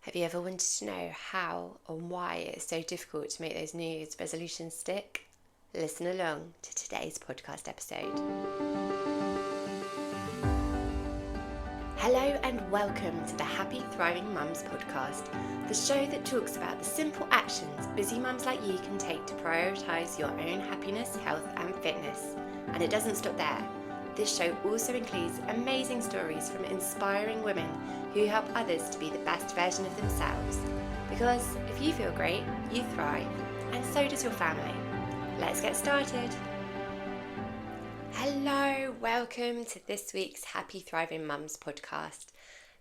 Have you ever wanted to know how and why it's so difficult to make those New Year's resolutions stick? Listen along to today's podcast episode. Hello and welcome to the Happy Thriving Mums podcast, the show that talks about the simple actions busy mums like you can take to prioritise your own happiness, health and fitness. And it doesn't stop there. This show also includes amazing stories from inspiring women who help others to be the best version of themselves. Because if you feel great, you thrive, and so does your family. Let's get started. Hello, welcome to this week's Happy Thriving Mums podcast.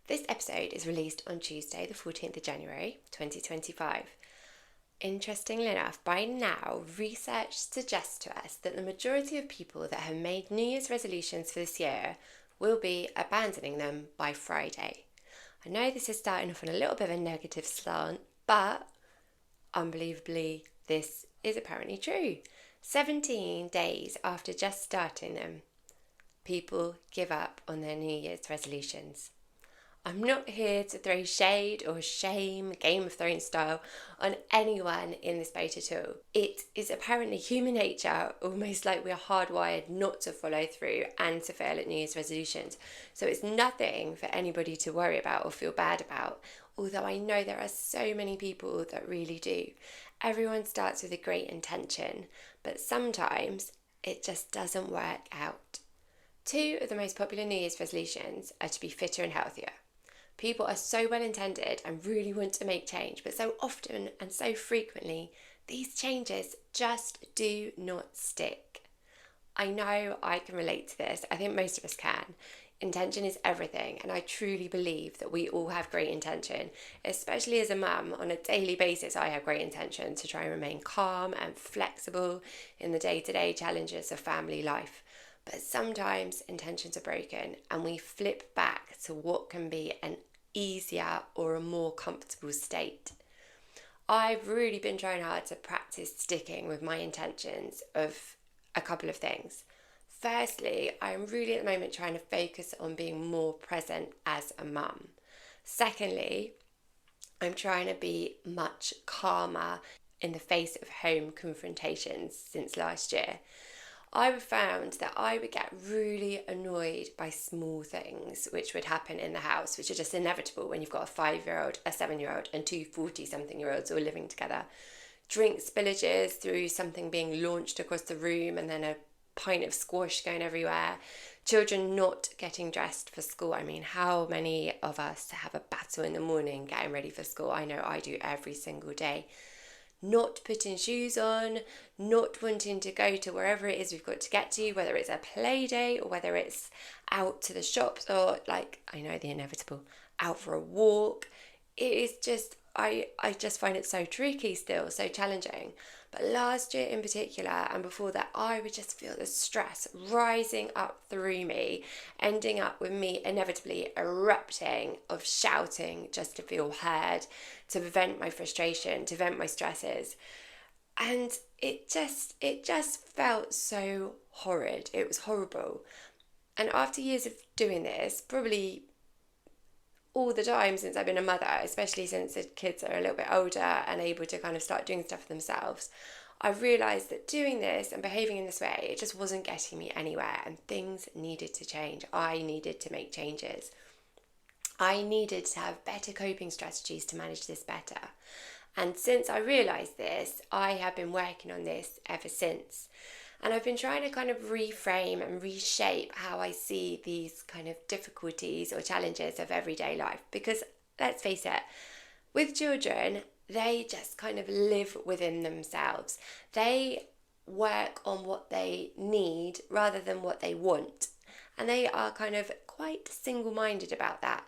This episode is released on Tuesday, the 14th of January, 2025. Interestingly enough, by now, research suggests to us that the majority of people that have made New Year's resolutions for this year will be abandoning them by Friday. I know this is starting off on a little bit of a negative slant, but unbelievably, this is apparently true. 17 days after just starting them, people give up on their New Year's resolutions. I'm not here to throw shade or shame, Game of Thrones style, on anyone in this boat at all. It is apparently human nature, almost like we're hardwired not to follow through and to fail at New Year's resolutions. So it's nothing for anybody to worry about or feel bad about, although I know there are so many people that really do. Everyone starts with a great intention, but sometimes it just doesn't work out. 2 of the most popular New Year's resolutions are to be fitter and healthier. People are so well intended and really want to make change, but so often and so frequently, these changes just do not stick. I know I can relate to this. I think most of us can. Intention is everything, and I truly believe that we all have great intention, especially as a mum. On a daily basis, I have great intention to try and remain calm and flexible in the day-to-day challenges of family life. But sometimes intentions are broken and we flip back to what can be an easier or a more comfortable state. I've really been trying hard to practice sticking with my intentions of a couple of things. Firstly, I'm really at the moment trying to focus on being more present as a mum. Secondly, I'm trying to be much calmer in the face of home confrontations since last year. I found that I would get really annoyed by small things which would happen in the house, which are just inevitable when you've got a 5-year-old, a 7-year-old and 2 40-something-year-olds all living together. Drink spillages through something being launched across the room and then a pint of squash going everywhere. Children not getting dressed for school. I mean, how many of us have a battle in the morning getting ready for school? I know I do every single day. Not putting shoes on, not wanting to go to wherever it is we've got to get to, whether it's a play day or whether it's out to the shops or, like, I know the inevitable, out for a walk. It is just, I just find it so tricky still, so challenging. But last year in particular, and before that, I would just feel the stress rising up through me, ending up with me inevitably erupting of shouting just to feel heard, to vent my frustration, to vent my stresses. And it just felt so horrid. It was horrible. And after years of doing this, probably all the time since I've been a mother, especially since the kids are a little bit older and able to kind of start doing stuff for themselves, I've realised that doing this and behaving in this way, it just wasn't getting me anywhere and things needed to change. I needed to make changes. I needed to have better coping strategies to manage this better. And since I realised this, I have been working on this ever since. And I've been trying to kind of reframe and reshape how I see these kind of difficulties or challenges of everyday life. Because let's face it, with children, they just kind of live within themselves. They work on what they need rather than what they want. And they are kind of quite single-minded about that.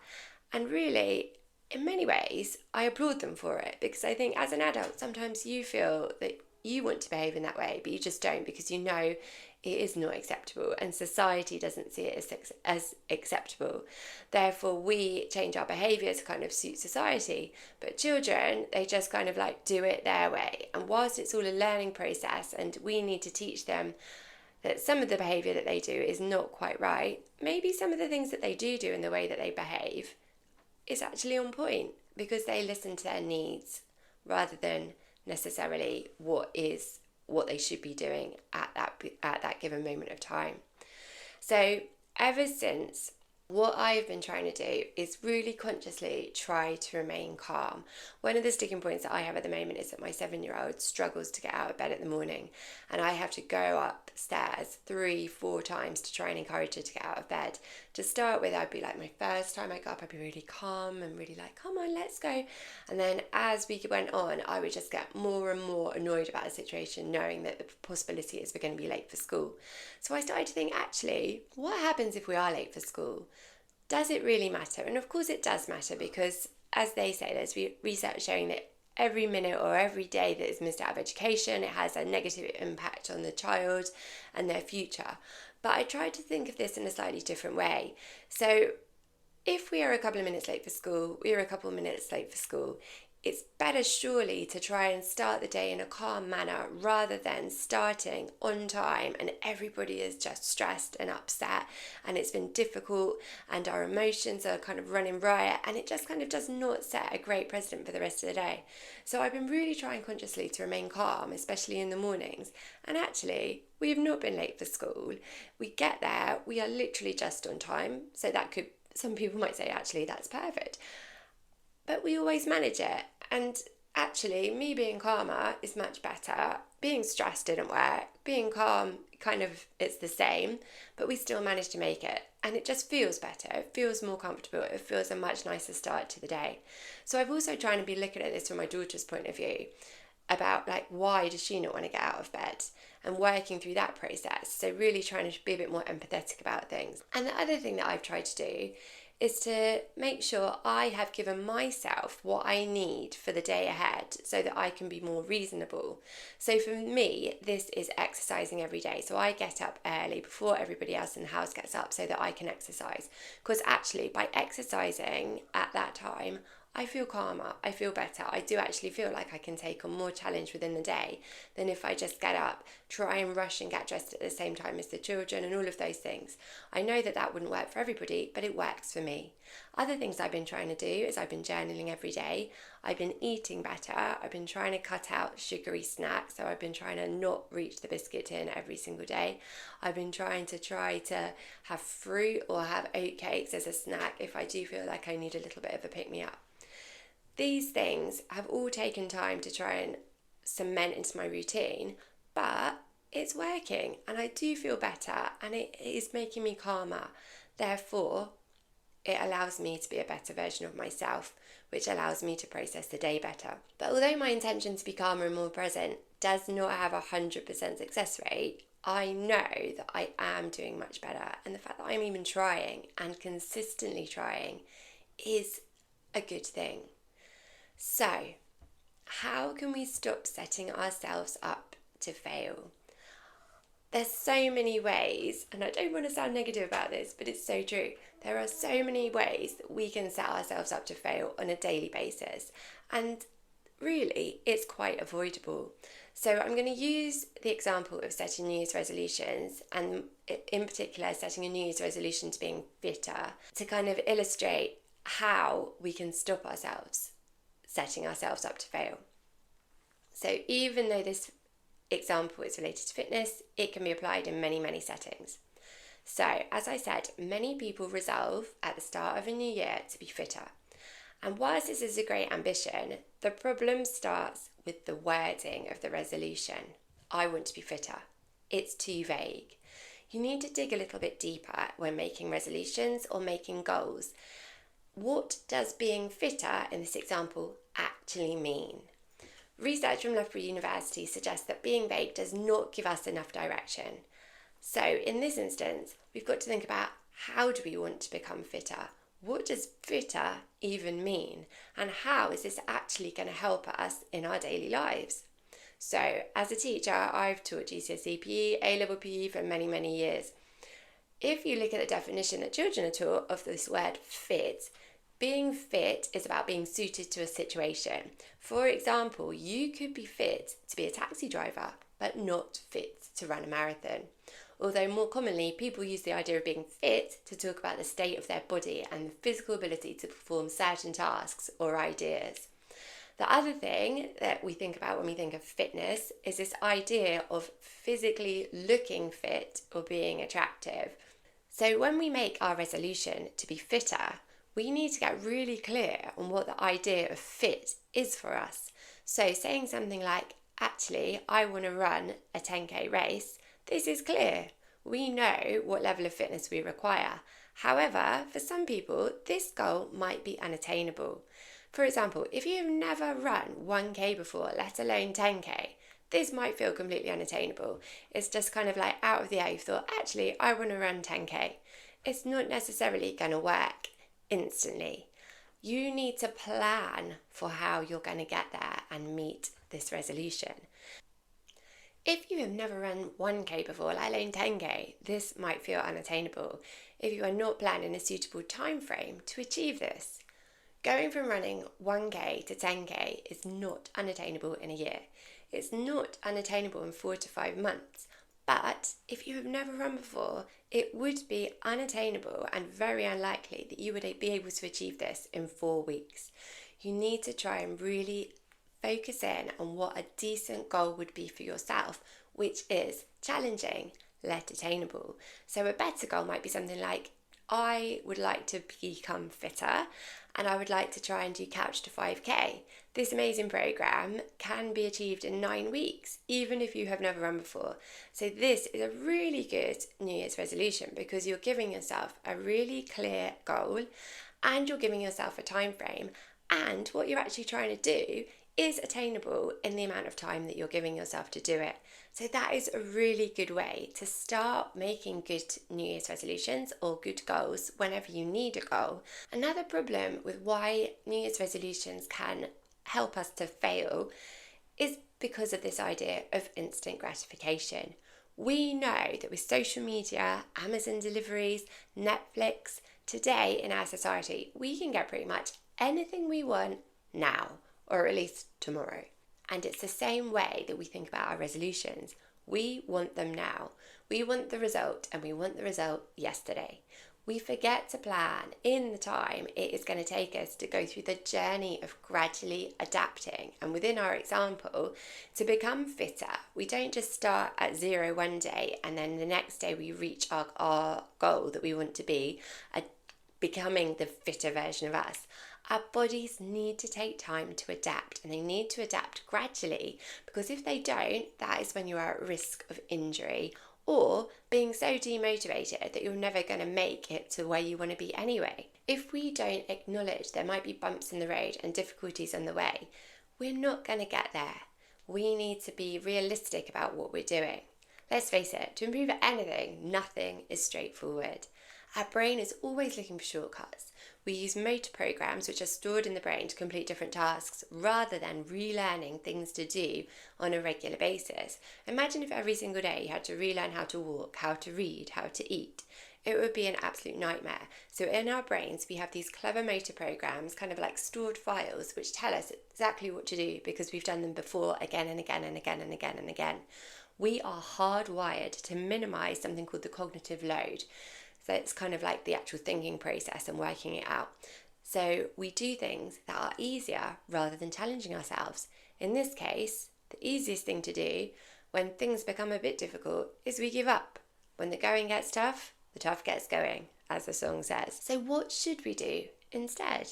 And really, in many ways, I applaud them for it, because I think as an adult, sometimes you feel that you want to behave in that way, but you just don't, because you know it is not acceptable and society doesn't see it as acceptable. Therefore, we change our behaviour to kind of suit society. But children, they just kind of like do it their way. And whilst it's all a learning process and we need to teach them that some of the behaviour that they do is not quite right, maybe some of the things that they do in the way that they behave is actually on point because they listen to their needs rather than necessarily what they should be doing at that given moment of time. So ever since, what I've been trying to do is really consciously try to remain calm. One of the sticking points that I have at the moment is that my 7-year-old struggles to get out of bed in the morning, and I have to go upstairs 3-4 times to try and encourage her to get out of bed. To start with, I'd be like, my first time I got up, I'd be really calm and really like, come on, let's go. And then as we went on, I would just get more and more annoyed about the situation, knowing that the possibility is we're going to be late for school. So I started to think, actually, what happens if we are late for school? Does it really matter? And of course it does matter, because as they say, there's research showing that every minute or every day that is missed out of education, it has a negative impact on the child and their future. But I tried to think of this in a slightly different way. So if we are a couple of minutes late for school, it's better surely to try and start the day in a calm manner rather than starting on time and everybody is just stressed and upset and it's been difficult and our emotions are kind of running riot, and it just kind of does not set a great precedent for the rest of the day. So I've been really trying consciously to remain calm, especially in the mornings. And actually, we have not been late for school. We get there, we are literally just on time. So some people might say, actually, that's perfect. But we always manage it. And actually, me being calmer is much better. Being stressed didn't work. Being calm, it's the same, but we still manage to make it. And it just feels better. It feels more comfortable. It feels a much nicer start to the day. So I've also tried to be looking at this from my daughter's point of view, about why does she not want to get out of bed, and working through that process. So really trying to be a bit more empathetic about things. And the other thing that I've tried to do is to make sure I have given myself what I need for the day ahead so that I can be more reasonable. So for me, this is exercising every day. So I get up early before everybody else in the house gets up so that I can exercise. Because actually, by exercising at that time, I feel calmer, I feel better. I do actually feel like I can take on more challenge within the day than if I just get up, try and rush and get dressed at the same time as the children and all of those things. I know that wouldn't work for everybody, but it works for me. Other things I've been trying to do is I've been journaling every day. I've been eating better. I've been trying to cut out sugary snacks. So I've been trying to not reach the biscuit tin every single day. I've been trying to have fruit or have oatcakes as a snack if I do feel like I need a little bit of a pick-me-up. These things have all taken time to try and cement into my routine, but it's working and I do feel better and it is making me calmer. Therefore, it allows me to be a better version of myself, which allows me to process the day better. But although my intention to be calmer and more present does not have 100% success rate, I know that I am doing much better. And the fact that I'm even trying and consistently trying is a good thing. So, how can we stop setting ourselves up to fail? There's so many ways, and I don't want to sound negative about this, but it's so true. There are so many ways that we can set ourselves up to fail on a daily basis. And really, it's quite avoidable. So I'm going to use the example of setting New Year's resolutions, and in particular, setting a New Year's resolution to being fitter, to kind of illustrate how we can stop ourselves setting ourselves up to fail. So even though this example is related to fitness, it can be applied in many, many settings. So as I said, many people resolve at the start of a new year to be fitter. And whilst this is a great ambition, the problem starts with the wording of the resolution. I want to be fitter. It's too vague. You need to dig a little bit deeper when making resolutions or making goals. What does being fitter in this example actually mean? Research from Loughborough University suggests that being vague does not give us enough direction. So in this instance, we've got to think about, how do we want to become fitter? What does fitter even mean? And how is this actually going to help us in our daily lives? So as a teacher, I've taught GCSE PE, A-level PE for many, many years. If you look at the definition that children are taught of this word fit, being fit is about being suited to a situation. For example, you could be fit to be a taxi driver, but not fit to run a marathon. although more commonly people use the idea of being fit to talk about the state of their body and the physical ability to perform certain tasks or ideas. The other thing that we think about when we think of fitness is this idea of physically looking fit or being attractive. So when we make our resolution to be fitter, we need to get really clear on what the idea of fit is for us. So saying something like, actually, I want to run a 10k race, this is clear. We know what level of fitness we require. However, for some people, this goal might be unattainable. For example, if you've never run 1k before, let alone 10k, this might feel completely unattainable. It's just kind of like out of the air, you've thought, actually, I want to run 10k. It's not necessarily going to work instantly. You need to plan for how you're going to get there and meet this resolution. If you have never run 1k before, let alone 10k, this might feel unattainable if you are not planning a suitable time frame to achieve this. Going from running 1k to 10k is not unattainable in a year. It's not unattainable in 4 to 5 months. But if you have never run before, it would be unattainable and very unlikely that you would be able to achieve this in 4 weeks. You need to try and really focus in on what a decent goal would be for yourself, which is challenging, yet attainable. So a better goal might be something like, I would like to become fitter and I would like to try and do Couch to 5k. This amazing program can be achieved in 9 weeks, even if you have never run before. So this is a really good New Year's resolution because you're giving yourself a really clear goal and you're giving yourself a time frame, and what you're actually trying to do is attainable in the amount of time that you're giving yourself to do it. So that is a really good way to start making good New Year's resolutions or good goals whenever you need a goal. Another problem with why New Year's resolutions can help us to fail is because of this idea of instant gratification. We know that with social media, Amazon deliveries, Netflix, today in our society, we can get pretty much anything we want now, or at least tomorrow. And it's the same way that we think about our resolutions. We want them now. We want the result, and we want the result yesterday. We forget to plan in the time it is going to take us to go through the journey of gradually adapting. And within our example, to become fitter, we don't just start at 0 one day and then the next day we reach our goal that we want to be, becoming the fitter version of us. Our bodies need to take time to adapt, and they need to adapt gradually, because if they don't, that is when you are at risk of injury or being so demotivated that you're never going to make it to where you want to be anyway. If we don't acknowledge there might be bumps in the road and difficulties on the way, we're not going to get there. We need to be realistic about what we're doing. Let's face it, to improve at anything, nothing is straightforward. Our brain is always looking for shortcuts. We use motor programs which are stored in the brain to complete different tasks rather than relearning things to do on a regular basis. Imagine if every single day you had to relearn how to walk, how to read, how to eat. It would be an absolute nightmare. So in our brains, we have these clever motor programs, kind of like stored files, which tell us exactly what to do because we've done them before again and again and again and again and again. We are hardwired to minimize something called the cognitive load. So it's kind of like the actual thinking process and working it out. So we do things that are easier rather than challenging ourselves. In this case, the easiest thing to do when things become a bit difficult is we give up. When the going gets tough, the tough gets going, as the song says. So what should we do instead?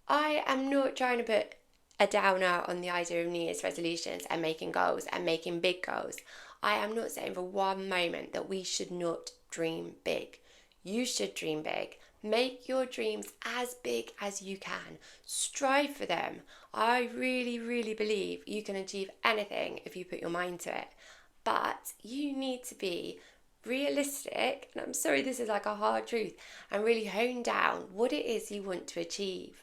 I am not trying to put a downer on the idea of New Year's resolutions and making goals and making big goals. I am not saying for one moment that we should not dream big. You should dream big. Make your dreams as big as you can. Strive for them. I really, really believe you can achieve anything if you put your mind to it. But you need to be realistic, and I'm sorry this is like a hard truth, and really hone down what it is you want to achieve.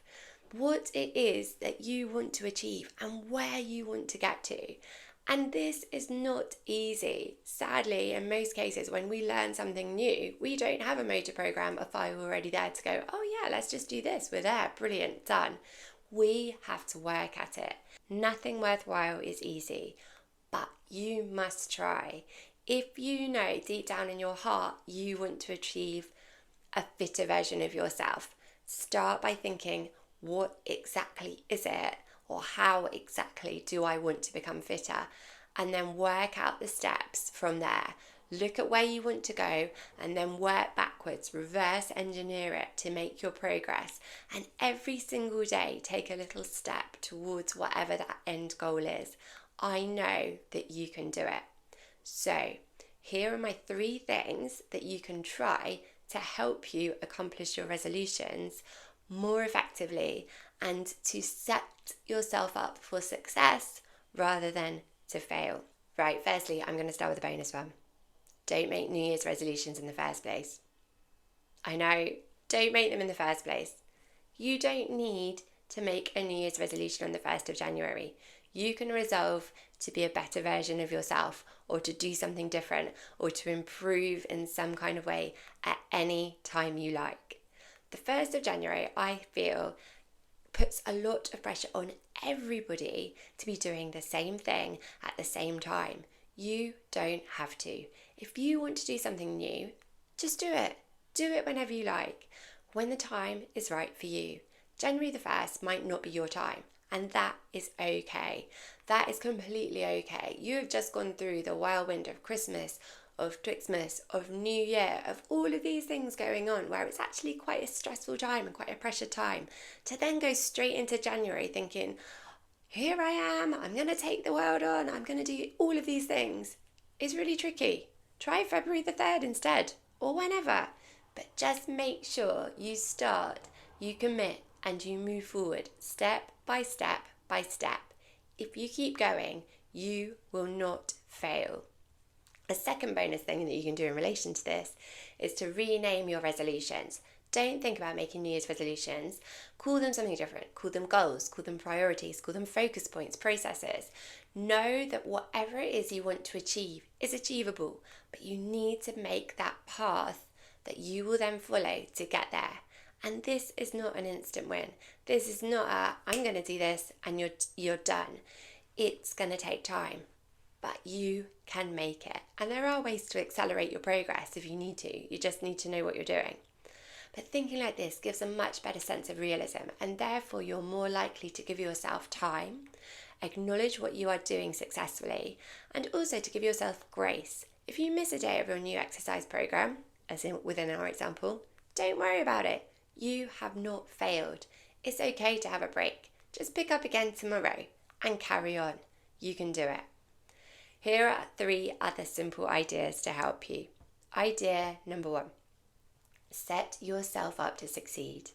What it is that you want to achieve and where you want to get to. And this is not easy. Sadly, in most cases, when we learn something new, we don't have a motor program, a file already there to go, oh yeah, let's just do this. We're there. Brilliant. Done. We have to work at it. Nothing worthwhile is easy, but you must try. If you know deep down in your heart you want to achieve a fitter version of yourself, start by thinking, what exactly is it, or how exactly do I want to become fitter? And then work out the steps from there. Look at where you want to go and then work backwards, reverse engineer it to make your progress. And every single day, take a little step towards whatever that end goal is. I know that you can do it. So, here are my 3 things that you can try to help you accomplish your resolutions more effectively and to set yourself up for success rather than to fail. Right, firstly, I'm going to start with a bonus one. Don't make New Year's resolutions in the first place. I know, don't make them in the first place. You don't need to make a New Year's resolution on the 1st of January. You can resolve to be a better version of yourself, or to do something different, or to improve in some kind of way at any time you like. The 1st of January, I feel, puts a lot of pressure on everybody to be doing the same thing at the same time. You don't have to. If you want to do something new, just do it. Do it whenever you like, when the time is right for you. January the 1st might not be your time, and that is okay. That is completely okay. You have just gone through the whirlwind of Christmas, of Twixmas, of New Year, of all of these things going on, where it's actually quite a stressful time and quite a pressured time. To then go straight into January thinking, here I am, I'm going to take the world on, I'm going to do all of these things, is really tricky. Try February the 3rd instead, or whenever. But just make sure you start, you commit, and you move forward step by step by step. If you keep going, you will not fail. A second bonus thing that you can do in relation to this is to rename your resolutions. Don't think about making New Year's resolutions. Call them something different. Call them goals, call them priorities, call them focus points, processes. Know that whatever it is you want to achieve is achievable, but you need to make that path that you will then follow to get there. And this is not an instant win. This is not I'm going to do this and you're done. It's going to take time, but you can make it. And there are ways to accelerate your progress if you need to. You just need to know what you're doing. But thinking like this gives a much better sense of realism, and therefore you're more likely to give yourself time, acknowledge what you are doing successfully, and also to give yourself grace. If you miss a day of your new exercise program, as in within our example, don't worry about it. You have not failed. It's okay to have a break. Just pick up again tomorrow and carry on. You can do it. Here are 3 other simple ideas to help you. Idea number 1. Set yourself up to succeed.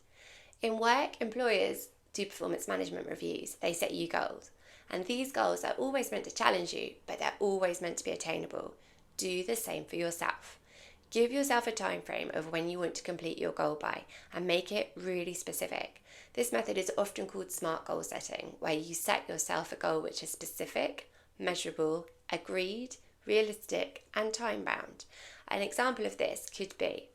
In work, employers do performance management reviews. They set you goals. And these goals are always meant to challenge you, but they're always meant to be attainable. Do the same for yourself. Give yourself a time frame of when you want to complete your goal by, and make it really specific. This method is often called SMART goal setting, where you set yourself a goal which is specific, measurable, agreed, realistic, and time-bound. An example of this could be: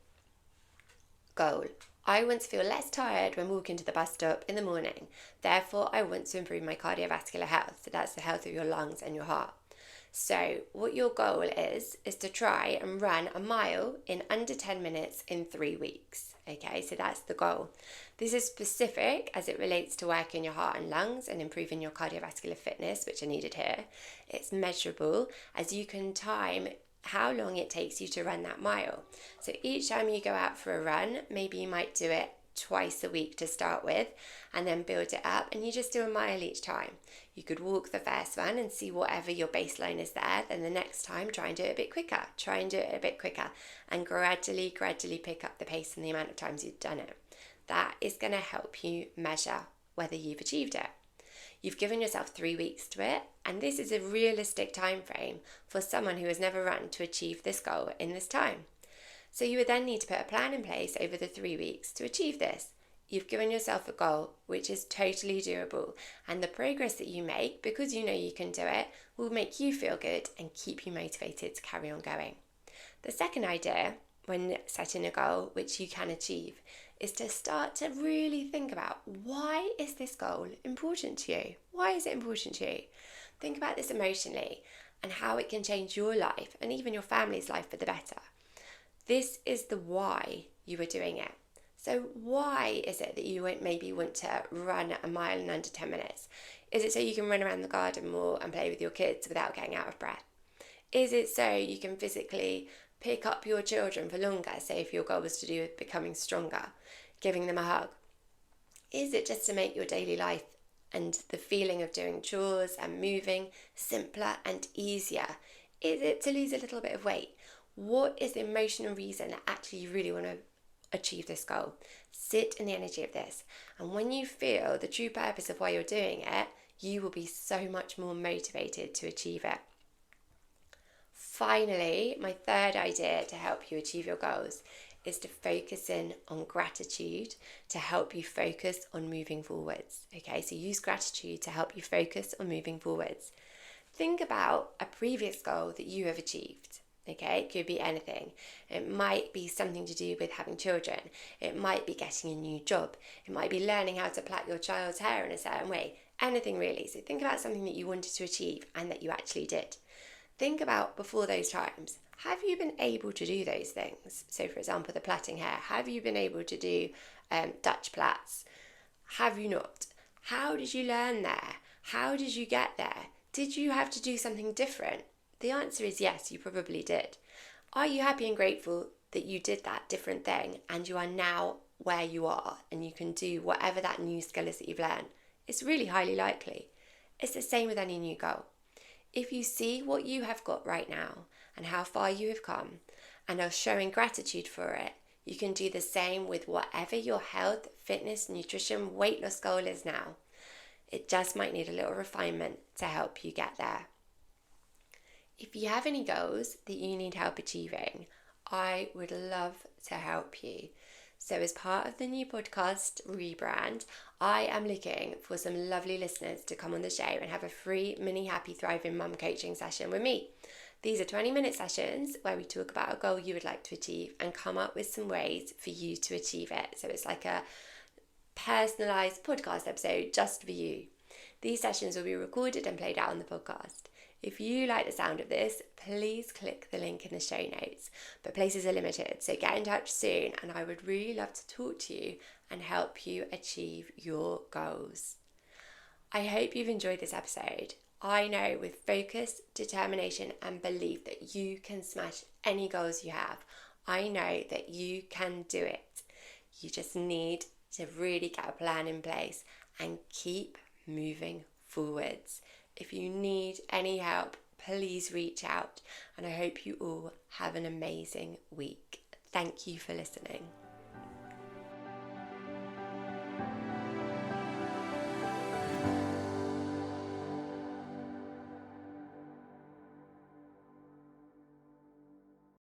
goal: I want to feel less tired when walking to the bus stop in the morning. Therefore, I want to improve my cardiovascular health. So that's the health of your lungs and your heart. So what your goal is to try and run a mile in under 10 minutes in 3 weeks. Okay, so that's the goal. This is specific as it relates to working your heart and lungs and improving your cardiovascular fitness, which are needed here. It's measurable as you can time how long it takes you to run that mile. So each time you go out for a run, maybe you might do it twice a week to start with, and then build it up, and you just do a mile each time. You could walk the first one and see whatever your baseline is there, then the next time try and do it a bit quicker, and gradually pick up the pace and the amount of times you've done it. That is going to help you measure whether you've achieved it. You've given yourself 3 weeks to it, and this is a realistic time frame for someone who has never run to achieve this goal in this time. So you would then need to put a plan in place over the 3 weeks to achieve this. You've given yourself a goal which is totally doable, and the progress that you make, because you know you can do it, will make you feel good and keep you motivated to carry on going. The second idea when setting a goal which you can achieve is to start to really think about, why is this goal important to you? Why is it important to you? Think about this emotionally and how it can change your life and even your family's life for the better. This is the why you are doing it. So why is it that you maybe want to run a mile in under 10 minutes? Is it so you can run around the garden more and play with your kids without getting out of breath? Is it so you can physically pick up your children for longer, say if your goal was to do with becoming stronger, giving them a hug? Is it just to make your daily life and the feeling of doing chores and moving simpler and easier? Is it to lose a little bit of weight? What is the emotional reason that actually you really want to achieve this goal? Sit in the energy of this. And when you feel the true purpose of why you're doing it, you will be so much more motivated to achieve it. Finally, my third idea to help you achieve your goals is to focus in on gratitude to help you focus on moving forwards. Okay, so use gratitude to help you focus on moving forwards. Think about a previous goal that you have achieved. Okay, it could be anything. It might be something to do with having children. It might be getting a new job. It might be learning how to plait your child's hair in a certain way. Anything really. So think about something that you wanted to achieve and that you actually did. Think about before those times. Have you been able to do those things? So for example, the plaiting hair. Have you been able to do Dutch plaits? Have you not? How did you learn there? How did you get there? Did you have to do something different? The answer is yes, you probably did. Are you happy and grateful that you did that different thing and you are now where you are and you can do whatever that new skill is that you've learned? It's really highly likely. It's the same with any new goal. If you see what you have got right now and how far you have come and are showing gratitude for it, you can do the same with whatever your health, fitness, nutrition, weight loss goal is now. It just might need a little refinement to help you get there. If you have any goals that you need help achieving, I would love to help you. So as part of the new podcast rebrand, I am looking for some lovely listeners to come on the show and have a free mini happy thriving mum coaching session with me. These are 20-minute sessions where we talk about a goal you would like to achieve and come up with some ways for you to achieve it. So it's like a personalised podcast episode just for you. These sessions will be recorded and played out on the podcast. If you like the sound of this, please click the link in the show notes. But places are limited, so get in touch soon and I would really love to talk to you and help you achieve your goals. I hope you've enjoyed this episode. I know with focus, determination and belief that you can smash any goals you have. I know that you can do it. You just need to really get a plan in place and keep moving forwards. If you need any help, please reach out and I hope you all have an amazing week. Thank you for listening.